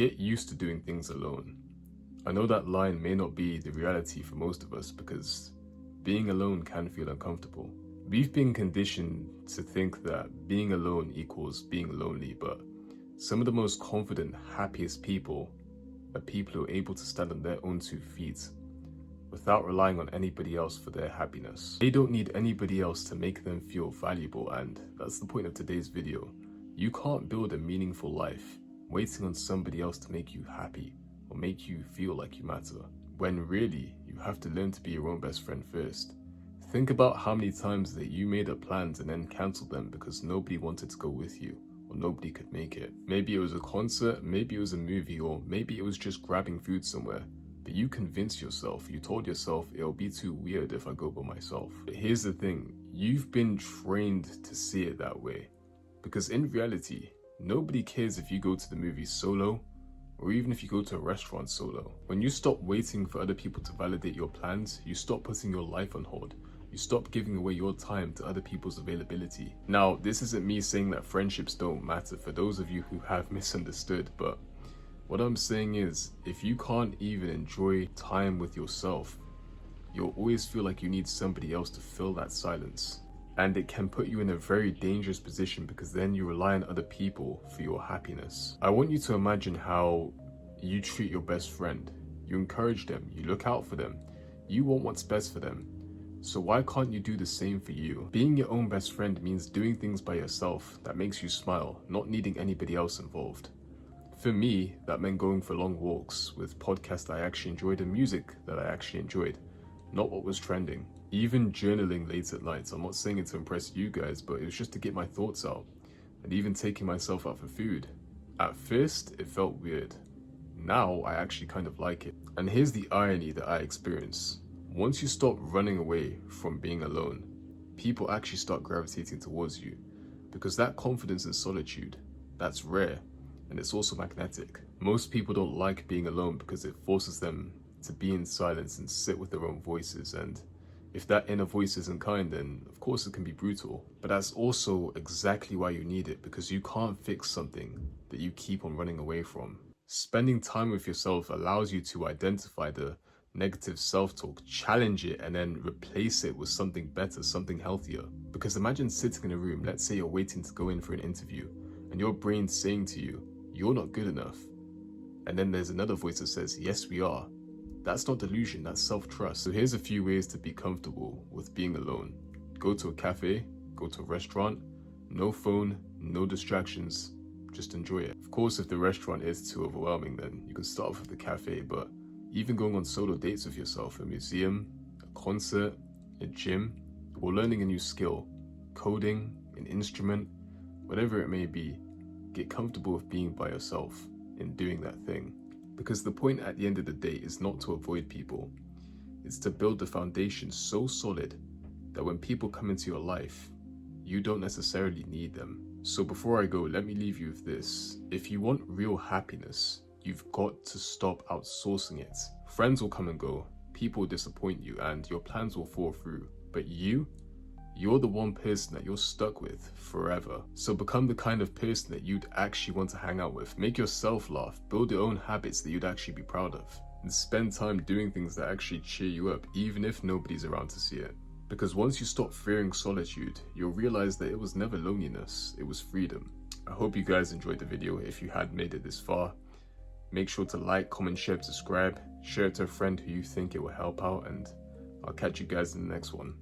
get used to doing things alone. I know that line may not be the reality for most of us because being alone can feel uncomfortable. We've been conditioned to think that being alone equals being lonely, but some of the most confident, happiest people are people who are able to stand on their own 2 feet without relying on anybody else for their happiness. They don't need anybody else to make them feel valuable, and that's the point of today's video. You can't build a meaningful life waiting on somebody else to make you happy or make you feel like you matter, when really you have to learn to be your own best friend first. Think about how many times that you made up plans and then cancelled them because nobody wanted to go with you or nobody could make it. Maybe it was a concert, maybe it was a movie, or maybe it was just grabbing food somewhere. But you convinced yourself, you told yourself it'll be too weird if I go by myself. But here's the thing, you've been trained to see it that way. Because in reality, nobody cares if you go to the movies solo or even if you go to a restaurant solo. When you stop waiting for other people to validate your plans, you stop putting your life on hold. You stop giving away your time to other people's availability. Now, this isn't me saying that friendships don't matter for those of you who have misunderstood, but what I'm saying is, if you can't even enjoy time with yourself, you'll always feel like you need somebody else to fill that silence. And it can put you in a very dangerous position because then you rely on other people for your happiness. I want you to imagine how you treat your best friend. You encourage them, you look out for them, you want what's best for them. So why can't you do the same for you? Being your own best friend means doing things by yourself that makes you smile, not needing anybody else involved. For me, that meant going for long walks with podcasts that I actually enjoyed and music that I actually enjoyed, not what was trending. Even journaling late at night. I'm not saying it to impress you guys, but it was just to get my thoughts out. And even taking myself out for food. At first, it felt weird. Now, I actually kind of like it. And here's the irony that I experience. Once you stop running away from being alone, people actually start gravitating towards you. Because that confidence in solitude, that's rare. And it's also magnetic. Most people don't like being alone because it forces them to be in silence and sit with their own voices, and if that inner voice isn't kind, then of course it can be brutal. But that's also exactly why you need it, because you can't fix something that you keep on running away from. Spending time with yourself allows you to identify the negative self-talk, challenge it, and then replace it with something better, something healthier. Because imagine sitting in a room, let's say you're waiting to go in for an interview, and your brain's saying to you, you're not good enough. And then there's another voice that says, yes, we are. That's not delusion, that's self-trust. So here's a few ways to be comfortable with being alone. Go to a cafe, go to a restaurant, no phone, no distractions, just enjoy it. Of course, if the restaurant is too overwhelming, then you can start off with the cafe, but even going on solo dates with yourself, a museum, a concert, a gym, or learning a new skill, coding, an instrument, whatever it may be, get comfortable with being by yourself and doing that thing. Because the point at the end of the day is not to avoid people. It's to build the foundation so solid that when people come into your life, you don't necessarily need them. So before I go, let me leave you with this. If you want real happiness, you've got to stop outsourcing it. Friends will come and go, people will disappoint you, and your plans will fall through. But you're the one person that you're stuck with forever. So become the kind of person that you'd actually want to hang out with. Make yourself laugh, build your own habits that you'd actually be proud of, and spend time doing things that actually cheer you up, even if nobody's around to see it. Because once you stop fearing solitude, you'll realize that it was never loneliness, it was freedom. I hope you guys enjoyed the video. If you had made it this far, make sure to like, comment, share, subscribe, share it to a friend who you think it will help out, and I'll catch you guys in the next one.